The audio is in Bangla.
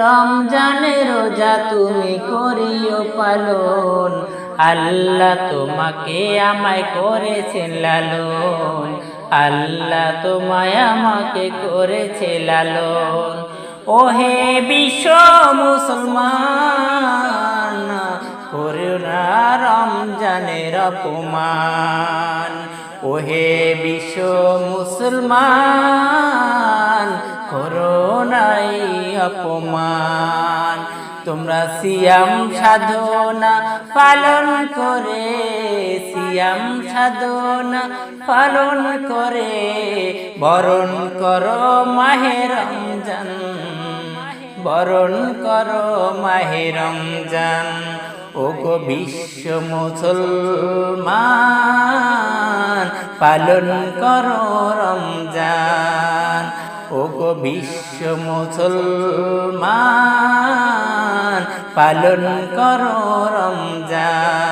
রমজানের রোজা তুমি করিও পালন, আল্লাহ তোমাকে আমায় করেছেন লালন, আল্লাহ তোমায় আমাকে করেছে লালন। ওহে বিশ্ব মুসলমান, করো না রমজানের অপমান। ওহে বিশ্ব মুসলমান, করো নাই অপমান। তোমরা সিয়াম সাধনা পালন করে, সিয়াম সাধনা পালন করে বরণ করো মাহে রমজান, বরণ করো মাহে রমজান। ওগো বিশ্ব মুসলমান, পালন করো রমজান। ওগো বিশ্ব মুসলমান, পালন করো রমজান।